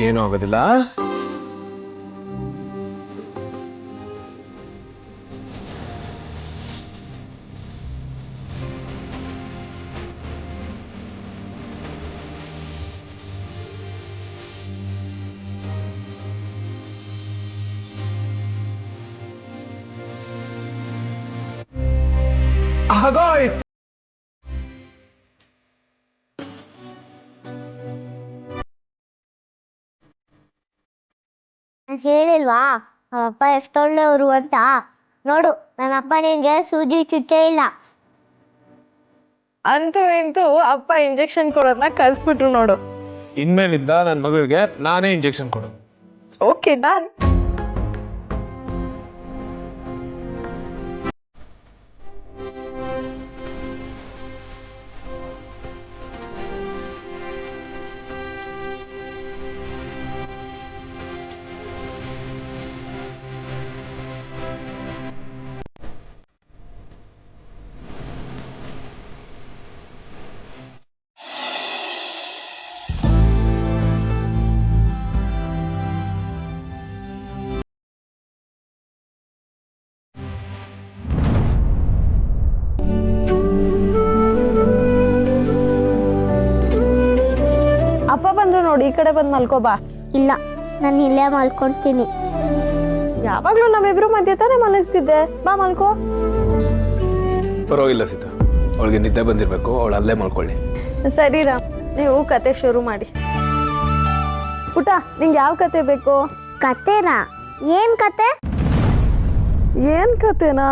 ಏನೂ ಆಗೋದಿಲ್ಲ. ಆಗೋಯ್ತು. ಹೇಳಿಲ್ವಾ ನಮ್ಮಪ್ಪ ಎಷ್ಟೊಳ್ಳೆಯವರು ಅಂತ. ನೋಡು ನನ್ನಪ್ಪ ನಿನ್ಗೆ ಸೂಜಿ ಚುಚ್ಚೇ ಇಲ್ಲ. ಅಂತೂ ಇಂತೂ ಅಪ್ಪ ಇಂಜೆಕ್ಷನ್ ಕೊಡೋದನ್ನ ಕಲ್ಸ್ಬಿಟ್ರು ನೋಡು. ಇನ್ಮೇಲಿಂದ ನನ್ನ ಮಗಳಿಗೆ ನಾನೇ ಇಂಜೆಕ್ಷನ್ ಕೊಡು. Okay done. ಅಪ್ಪ ಬಂದ್ರು ನೋಡಿ, ಈ ಕಡೆ ಬಂದು ಮಲ್ಕೋಬಾ. ಇಲ್ಲ, ನಾನು ಇಲ್ಲೇ ಮಲ್ಕೊಳ್ತೀನಿ. ಯಾವಾಗ್ಲೂ ನಮ್ಮಿಬ್ರು ಮಧ್ಯೆ ತಾನೇ ಮಲಗ್ತಿದ್ದೆ. ಬಾ ಮಲ್ಕೋ. ಪರವಾಗಿಲ್ಲ ಸೀತಾ, ಅವಳಿಗೆ ನಿದ್ದೆ ಬಂದಿರಬೇಕು, ಅವಳು ಅಲ್ಲೇ ಮಾಡ್ಕೊಳ್ಳಿ. ಸರಿ ರಾಮ್, ನೀವು ಕತೆ ಶುರು ಮಾಡಿ. ಪುಟ, ನಿಂಗೆ ಯಾವ ಕತೆ ಬೇಕು? ಕತೆನಾ? ಏನ್ ಕತೆ? ಏನ್ ಕತೆನಾ?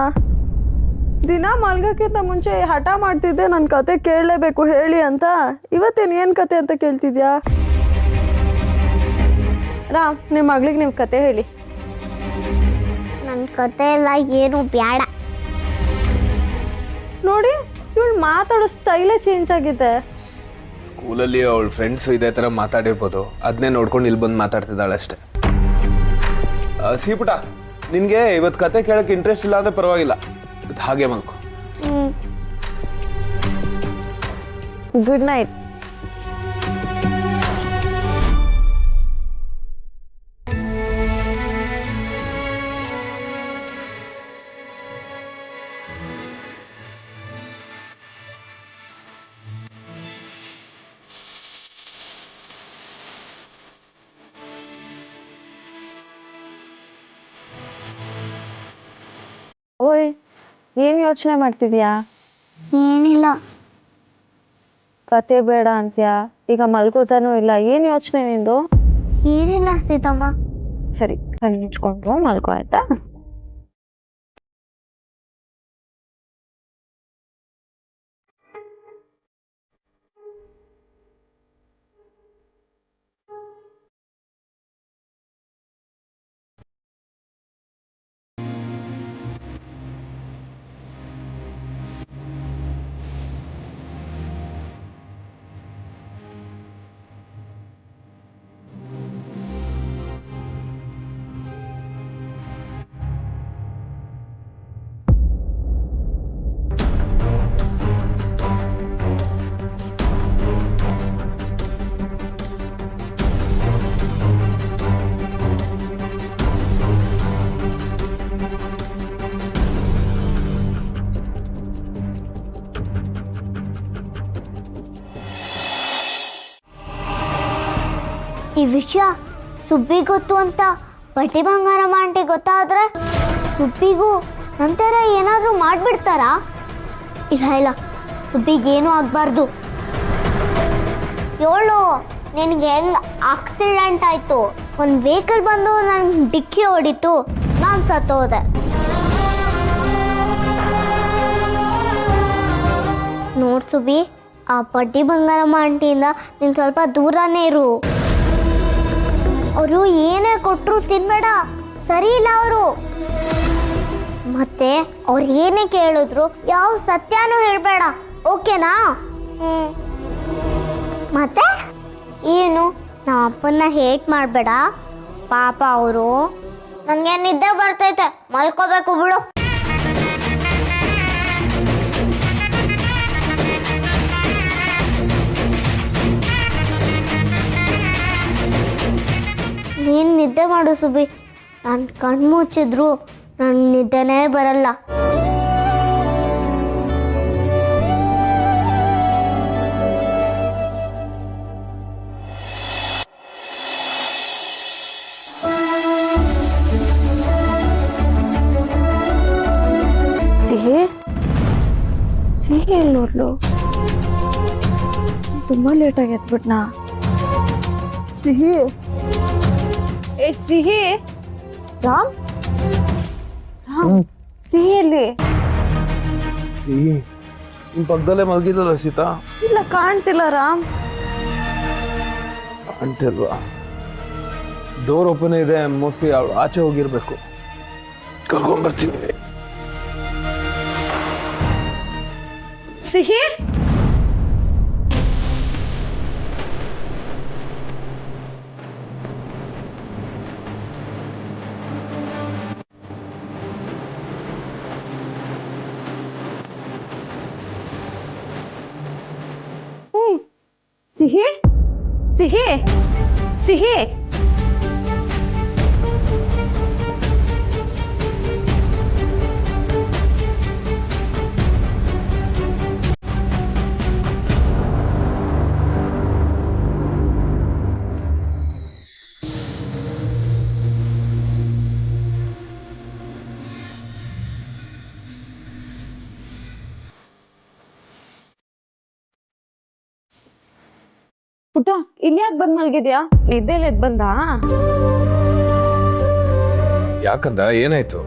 ದಿನ ಮಲ್ಗಕ್ಕಿಂತ ಮುಂಚೆ ಹಠ ಮಾಡ್ತಿದ್ದೆ ನನ್ನ ಕತೆ ಕೇಳಲೇಬೇಕು ಹೇಳಿ ಅಂತ. ಇವತ್ತೇನು ಏನ್ ಕತೆ ಅಂತ ಕೇಳ್ತಿದ್ಯಾ? ರಾಮ್, ನಿಮ್ಮ ಮಗಳಿಗೆ ನೀವು ಕತೆ ಹೇಳಿ. ನನ್ನ ಕತೆ ಎಲ್ಲ ಏನು ಬೇಡ. ನೋಡಿ, ಇವಳು ಮಾತಾಡೋ ಸ್ಟೈಲೇ ಚೇಂಜ್ ಆಗಿದೆ. ಸ್ಕೂಲಲ್ಲಿ ಅವಳ ಫ್ರೆಂಡ್ಸ್ ಇದೇ ತರ ಮಾತಾಡಿರ್ಬೋದು, ಅದನ್ನೇ ನೋಡ್ಕೊಂಡು ಇಲ್ಲಿ ಬಂದು ಮಾತಾಡ್ತಿದ್ದಾಳೆ ಅಷ್ಟೇ. ಸೀಪುಟ, ನಿನ್ಗೆ ಇವತ್ತು ಕತೆ ಕೇಳಕ್ಕೆ ಇಂಟ್ರೆಸ್ಟ್ ಇಲ್ಲ ಅಂದ್ರೆ ಪರವಾಗಿಲ್ಲ, ಹಾಗೆ ಮಲ್ಕೊ. Good night. ಓಯ್, ಏನ್ ಯೋಚನೆ ಮಾಡ್ತಿದ್ಯಾ? ಏನಿಲ್ಲ. ಕತೆ ಬೇಡ ಅಂತ್ಯಾ? ಈಗ ಮಲ್ಕೋತಾನೂ ಇಲ್ಲ, ಏನ್ ಯೋಚನೆ ನಿಂದು? ಏನಿಲ್ಲ ಸೀತಮ್ಮ. ಸರಿ, ಕಣ್ಣು ಮುಚ್ಕೊಂಡು ಮಲ್ಕೋ ಆಯ್ತಾ? ಈ ವಿಷಯ ಸುಬ್ಬಿ ಗೊತ್ತು ಅಂತ ಬಟ್ಟಿ ಬಂಗಾರಮ್ಮ ಆಂಟಿ ಗೊತ್ತಾದ್ರೆ ಸುಬ್ಬಿಗೂ ನಂತರ ಏನಾದ್ರೂ ಮಾಡ್ಬಿಡ್ತಾರಾ? ಇಲ್ಲ ಇಲ್ಲ, ಸುಬ್ಬಿಗೇನು ಆಗ್ಬಾರ್ದು. ಹೇಳು, ನಿನ್ಗೆ ಹೆಂಗ್ ಆಕ್ಸಿಡೆಂಟ್ ಆಯ್ತು? ಒಂದು ವೆಹಿಕಲ್ ಬಂದು ನನ್ ಡಿಕ್ಕಿ ಹೊಡಿತು, ನಾನು ಸತ್ತೋದೆ. ನೋಡ್ ಸುಬ್ಬಿ, ಆ ಬಡ್ಡಿ ಬಂಗಾರಮ್ಮ ಆಂಟಿಯಿಂದ ನೀನು ಸ್ವಲ್ಪ ದೂರನೇ ಇರು. ಅವರು ಏನೇ ಕೊಟ್ಟರು ತಿನ್ಬೇಡ, ಸರಿ ಇಲ್ಲ ಅವರು. ಮತ್ತೆ ಅವ್ರು ಏನೇ ಕೇಳಿದ್ರು ಯಾವ ಸತ್ಯನೂ ಹೇಳ್ಬೇಡ, ಓಕೆನಾ? ಮತ್ತೆ ಏನು, ನಮ್ಮ ಅಪ್ಪನ್ನ ಹೇಟ್ ಮಾಡಬೇಡ ಪಾಪ ಅವರು. ನನಗೆ ನಿದ್ದೆ ಬರ್ತೈತೆ, ಮಲ್ಕೋಬೇಕು ಬಿಡು. ಮಾಡು ಸುಬಿ, ನಾನು ಕಣ್ಣು ಮುಚ್ಚಿದ್ರು ನನ್ನ ನಿದ್ದೆನೇ ಬರಲ್ಲ. ಸಿಹಿ ಸಿಹಿ ಎಲ್ಲಿ ನೋಡ್ಲು? ತುಂಬಾ ಲೇಟಾಗಿ ಎದ್ಬಿಟ್ನಾ? ಸಿಹಿ ಸಿಹಿ ರಾಮ್ ರಾಮ್ ಸಿಹಿ ಎಲ್ಲಿ? ನಿಮ್ ಪಕ್ಕದಲ್ಲೇ ಮಲಗಿದ್ಲಲ್ಲ ಸೀತಾ. ಇಲ್ಲ ಕಾಣ್ತಿಲ್ಲ ರಾಮ್. ಅಂತಿಲ್ವಾ? ಡೋರ್ ಓಪನ್ ಇದೆ, ಮೋಸ್ಟ್ಲಿ ಅವಳು ಆಚೆ ಹೋಗಿರ್ಬೇಕು. ಕರ್ಕೊಂಡ್ಬರ್ತೀನಿ. ಸಿಹಿ ಸಿಹಿ ಸಿಹಿ ಸಿಹಿ ಪುಟ್ಟ ಇಲ್ಲಿ ಯಾಕೆ ಬಂದ್ ಮಲ್ಗಿದ್ಯಾ? ನಿದ್ದೆಲ್ಲ ಎದ್ ಬಂದಾ? ಯಾಕಂದ ಏನಾಯ್ತು?